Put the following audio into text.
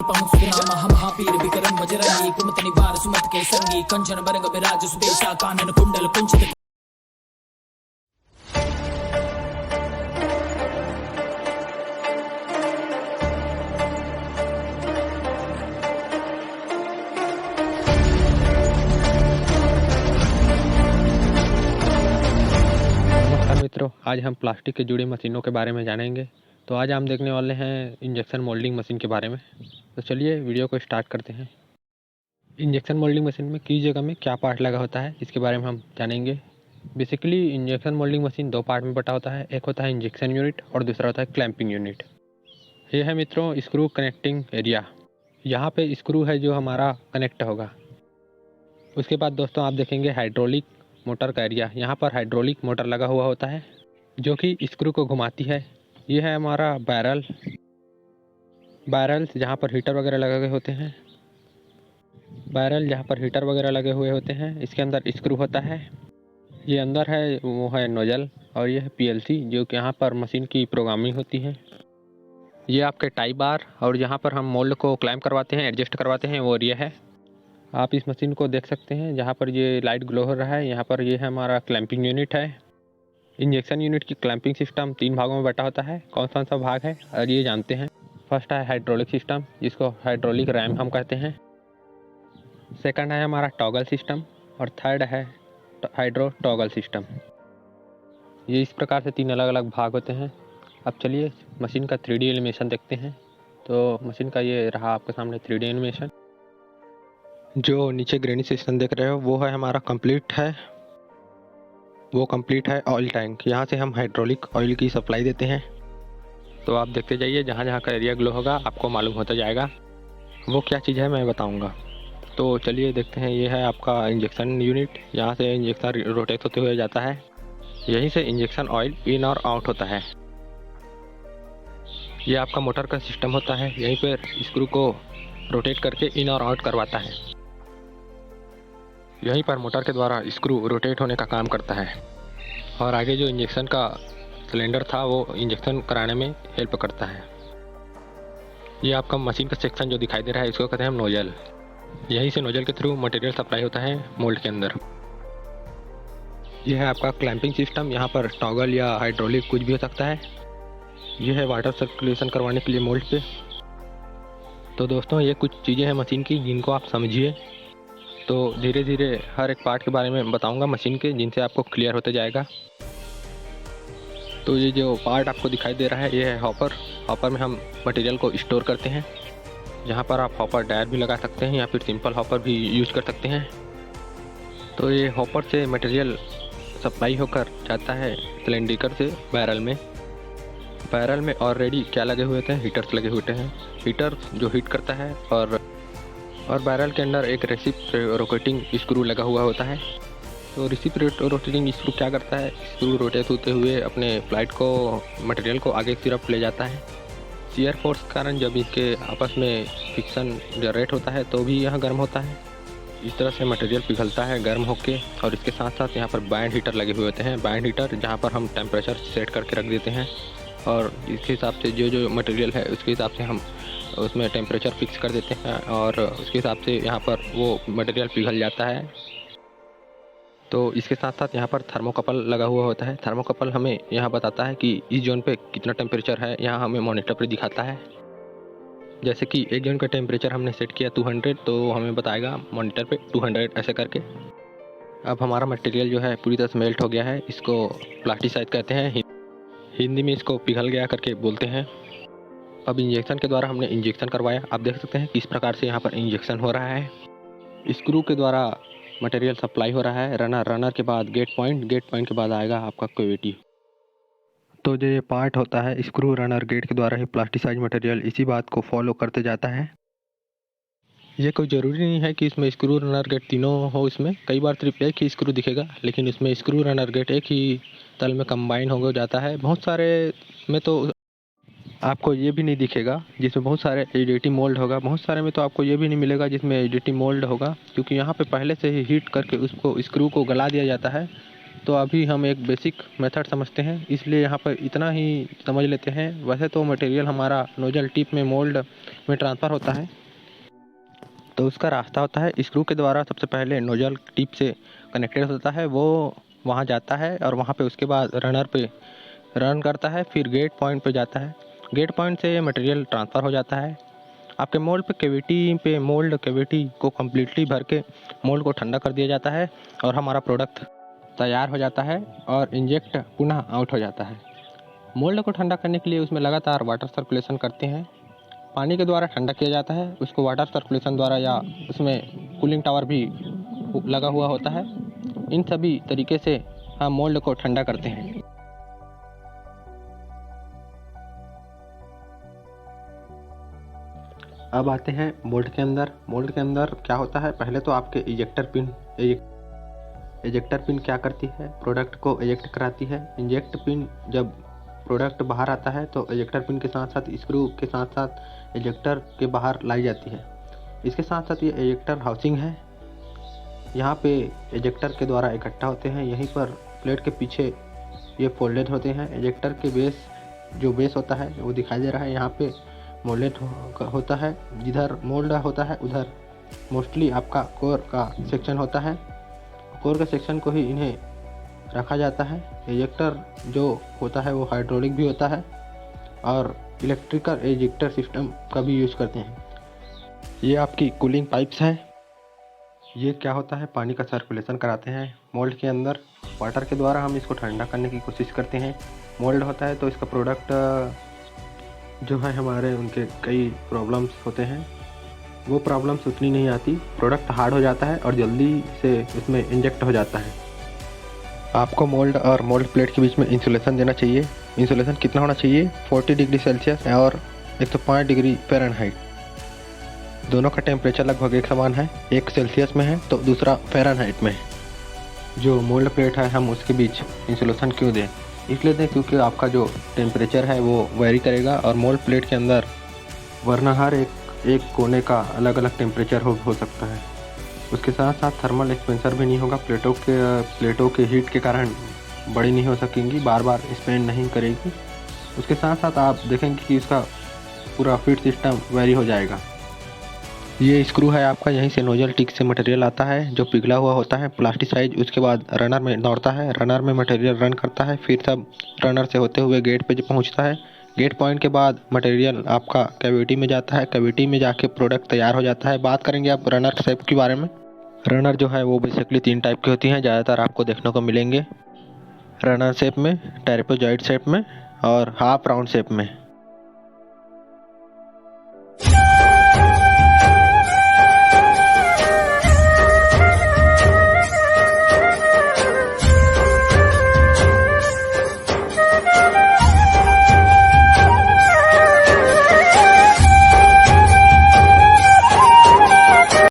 प्रमुख सुनामा हम महावीर विक्रम वज्रंगी कुमत निवार सुमत के संगी कंचन बरंग विराज सुदेशा कानन कुंडल कुंचित। मित्रों, आज हम प्लास्टिक के जुड़ी मशीनों के बारे में जानेंगे। तो आज हम देखने वाले हैं इंजेक्शन मोल्डिंग मशीन के बारे में। तो चलिए वीडियो को स्टार्ट करते हैं। इंजेक्शन मोल्डिंग मशीन में किस जगह में क्या पार्ट लगा होता है इसके बारे में हम जानेंगे। बेसिकली इंजेक्शन मोल्डिंग मशीन दो पार्ट में बटा होता है, एक होता है इंजेक्शन यूनिट और दूसरा होता है क्लैंपिंग यूनिट। ये है मित्रों स्क्रू कनेक्टिंग एरिया। यहाँ पे स्क्रू है जो हमारा कनेक्ट होगा। उसके बाद दोस्तों आप देखेंगे हाइड्रोलिक मोटर का एरिया। यहाँ पर हाइड्रोलिक मोटर लगा हुआ होता है जो कि स्क्रू को घुमाती है। ये है हमारा बैरल जहाँ पर हीटर वगैरह लगे हुए होते हैं। इसके अंदर स्क्रू होता है। ये अंदर है वो है नोजल और ये है पीएलसी जो कि यहाँ पर मशीन की प्रोग्रामिंग होती है। ये आपके टाई बार और यहाँ पर हम मोल्ड को क्लाइंब करवाते हैं, एडजस्ट करवाते हैं, वो ये है। आप इस मशीन को देख सकते हैं जहाँ पर ये लाइट ग्लो हो रहा है। यहाँ पर ये है हमारा क्लैंपिंग यूनिट है। इंजेक्शन यूनिट की क्लैंपिंग सिस्टम 3 भागों में बटा होता है। कौन सा भाग है और ये जानते हैं। फर्स्ट है हाइड्रोलिक सिस्टम जिसको हाइड्रोलिक रैम हम कहते हैं। सेकंड है हमारा टॉगल सिस्टम और थर्ड है हाइड्रो टॉगल सिस्टम। ये इस प्रकार से 3 अलग अलग भाग होते हैं। अब चलिए मशीन का 3D एनिमेशन देखते हैं। तो मशीन का ये रहा आपके सामने 3D एनिमेशन। जो नीचे ग्रेनी सेक्शन देख रहे हो वो है हमारा कंप्लीट है ऑयल टैंक। यहाँ से हम हाइड्रोलिक ऑयल की सप्लाई देते हैं। तो आप देखते जाइए, जहाँ जहाँ का एरिया ग्लो होगा आपको मालूम होता जाएगा वो क्या चीज़ है, मैं बताऊँगा। तो चलिए देखते हैं। ये है आपका इंजेक्शन यूनिट। यहाँ से इंजेक्शन रोटेट होते हुए जाता है। यहीं से इंजेक्शन ऑयल इन और आउट होता है। ये आपका मोटर का सिस्टम होता है। यहीं पर स्क्रू को रोटेट करके इन और आउट करवाता है। यहीं पर मोटर के द्वारा स्क्रू रोटेट होने का काम करता है और आगे जो इंजेक्शन का सिलेंडर था वो इंजेक्शन कराने में हेल्प करता है। ये आपका मशीन का सेक्शन जो दिखाई दे रहा है इसको कहते हैं हम नोजल। यहीं से नोजल के थ्रू मटेरियल सप्लाई होता है मोल्ड के अंदर। यह है आपका क्लैंपिंग सिस्टम। यहाँ पर टॉगल या हाइड्रोलिक कुछ भी हो सकता है। यह है वाटर सर्कुलेशन करवाने के लिए मोल्ड पे। तो दोस्तों ये कुछ चीज़ें हैं मशीन की जिनको आप समझिए। तो धीरे धीरे हर एक पार्ट के बारे में बताऊंगा मशीन के, जिनसे आपको क्लियर होते जाएगा। तो ये जो पार्ट आपको दिखाई दे रहा है ये है हॉपर में हम मटेरियल को स्टोर करते हैं। यहाँ पर आप हॉपर डायर भी लगा सकते हैं या फिर सिंपल हॉपर भी यूज कर सकते हैं। तो ये हॉपर से मटेरियल सप्लाई होकर जाता है सिलेंडर से बैरल में ऑलरेडी क्या लगे हुए थे, हीटर्स लगे हुए हैं। हीटर जो हीट करता है और बैरल के अंदर एक रेसिप्रोकेटिंग स्क्रू लगा हुआ होता है। तो रेसिप्रोकेटिंग स्क्रू क्या करता है, स्क्रू रोटेट होते हुए अपने फ्लाइट को मटेरियल को आगे की तरफ ले जाता है। शियर फोर्स के कारण जब इसके आपस में फ्रिक्शन जनरेट होता है तो भी यह गर्म होता है। इस तरह से मटेरियल पिघलता है गर्म होके। और इसके साथ साथ यहाँ पर बैंड हीटर लगे हुए होते हैं। बैंड हीटर जहाँ पर हम टेम्परेचर सेट करके रख देते हैं और इसके हिसाब से जो मटेरियल है उसके हिसाब से हम उसमें टेम्परेचर फिक्स कर देते हैं और उसके हिसाब से यहाँ पर वो मटेरियल पिघल जाता है। तो इसके साथ साथ यहाँ पर थर्मोकपल लगा हुआ होता है। थर्मोकपल हमें यहाँ बताता है कि इस जोन पे कितना टेम्परेचर है। यहाँ हमें मॉनिटर पर दिखाता है। जैसे कि एक जोन का टेम्परेचर हमने सेट किया 200 तो हमें बताएगा मॉनिटर पे 200 ऐसे करके। अब हमारा मटेरियल जो है पूरी तरह से मेल्ट हो गया है। इसको प्लास्टिसाइड कहते हैं, हिंदी में इसको पिघल गया करके बोलते हैं। अब इंजेक्शन के द्वारा हमने इंजेक्शन करवाया। आप देख सकते हैं किस प्रकार से यहाँ पर इंजेक्शन हो रहा है। स्क्रू के द्वारा मटेरियल सप्लाई हो रहा है। रनर के बाद गेट पॉइंट के बाद आएगा आपका कैविटी। तो जो ये पार्ट होता है स्क्रू रनर गेट के द्वारा ही प्लास्टिसाइज मटेरियल इसी बात को फॉलो करते जाता है। ये कोई ज़रूरी नहीं है कि इसमें स्क्रू रनर गेट तीनों हो। इसमें कई बार सिर्फ एक ही स्क्रू दिखेगा, लेकिन इसमें स्क्रू रनर गेट एक ही तल में कंबाइन हो जाता है। बहुत सारे में तो आपको ये भी नहीं दिखेगा जिसमें बहुत सारे एडीटी मोल्ड होगा। बहुत सारे में तो आपको ये भी नहीं मिलेगा जिसमें एडीटी मोल्ड होगा, क्योंकि यहाँ पे पहले से ही हीट करके उसको स्क्रू को गला दिया जाता है तो अभी हम एक बेसिक मेथड समझते हैं, इसलिए यहाँ पर इतना ही समझ लेते हैं। वैसे तो मटेरियल हमारा नोजल टिप में मोल्ड में ट्रांसफ़र होता है, तो उसका रास्ता होता है स्क्रू के द्वारा। सबसे पहले नोजल टिप से कनेक्टेड होता है, वो वहाँ जाता है और वहाँ पे उसके बाद रनर पे रन करता है, फिर गेट पॉइंट पे जाता है। गेट पॉइंट से मटेरियल ट्रांसफ़र हो जाता है आपके मोल्ड पे कैविटी पे। मोल्ड कैविटी को कम्प्लीटली भर के मोल्ड को ठंडा कर दिया जाता है और हमारा प्रोडक्ट तैयार हो जाता है और इंजेक्ट पुनः आउट हो जाता है। मोल्ड को ठंडा करने के लिए उसमें लगातार वाटर सर्कुलेशन करते हैं। पानी के द्वारा ठंडा किया जाता है, उसको वाटर सर्कुलेशन द्वारा, या उसमें कूलिंग टावर भी लगा हुआ होता है। इन सभी तरीके से हम मोल्ड को ठंडा करते हैं। अब आते हैं मोल्ड के अंदर। मोल्ड के अंदर क्या होता है, पहले तो आपके इजेक्टर पिन क्या करती है, प्रोडक्ट को इजेक्ट कराती है। इंजेक्ट पिन जब प्रोडक्ट बाहर आता है तो इजेक्टर पिन के साथ साथ स्क्रू के साथ साथ इजेक्टर के बाहर लाई जाती है। इसके साथ साथ ये इजेक्टर हाउसिंग है, यहाँ पे इजेक्टर के द्वारा इकट्ठा होते हैं। यहीं पर प्लेट के पीछे ये फोल्डेड होते हैं। इजेक्टर के बेस होता है वो दिखाई दे रहा है, यहाँ पे मोल्डेड होता है। जिधर मोल्ड होता है उधर मोस्टली आपका कोर का सेक्शन होता है। कोर के सेक्शन को ही इन्हें रखा जाता है। इजेक्टर जो होता है वो हाइड्रोलिक भी होता है और इलेक्ट्रिकल इजेक्टर सिस्टम का भी यूज़ करते हैं। ये आपकी कूलिंग पाइप्स हैं। ये क्या होता है, पानी का सर्कुलेशन कराते हैं मोल्ड के अंदर। वाटर के द्वारा हम इसको ठंडा करने की कोशिश करते हैं। मोल्ड होता है तो इसका प्रोडक्ट जो है हमारे उनके कई प्रॉब्लम्स होते हैं, वो प्रॉब्लम्स उतनी नहीं आती। प्रोडक्ट हार्ड हो जाता है और जल्दी से इसमें इंजेक्ट हो जाता है। आपको मोल्ड और मोल्ड प्लेट के बीच में इंसुलेशन देना चाहिए। इंसुलेशन कितना होना चाहिए, 40 डिग्री सेल्सियस और 105 डिग्री फ़ारेनहाइट। दोनों का टेम्परेचर लगभग एक समान है, एक सेल्सियस में है तो दूसरा फ़ारेनहाइट में है। जो मोल्ड प्लेट है हम उसके बीच इंसुलेशन क्यों दें, इसलिए दें क्योंकि आपका जो टेम्परेचर है वो वेरी करेगा और मोल्ड प्लेट के अंदर वरना हर एक कोने का अलग अलग टेम्परेचर हो सकता है। उसके साथ साथ थर्मल एक्सपेंसर भी नहीं होगा। प्लेटों के हीट के कारण बड़ी नहीं हो सकेंगी, बार बार स्पेंड नहीं करेगी। उसके साथ साथ आप देखेंगे कि इसका पूरा फीड सिस्टम वेरी हो जाएगा। ये स्क्रू है आपका, यहीं से नोजल टिक से मटेरियल आता है जो पिघला हुआ होता है प्लास्टिसाइज। उसके बाद रनर में दौड़ता है, रनर में मटेरियल रन करता है, फिर सब रनर से होते हुए गेट पे पहुंचता है। गेट पॉइंट के बाद मटेरियल आपका कैविटी में जाता है, कैविटी में जाके प्रोडक्ट तैयार हो जाता है। बात करेंगे आप रनर शेप के बारे में। रनर जो है वो बेसिकली 3 टाइप की होती हैं, ज़्यादातर आपको देखने को मिलेंगे। रनर शेप में, ट्रापेजॉइड शेप में और हाफ राउंड शेप में।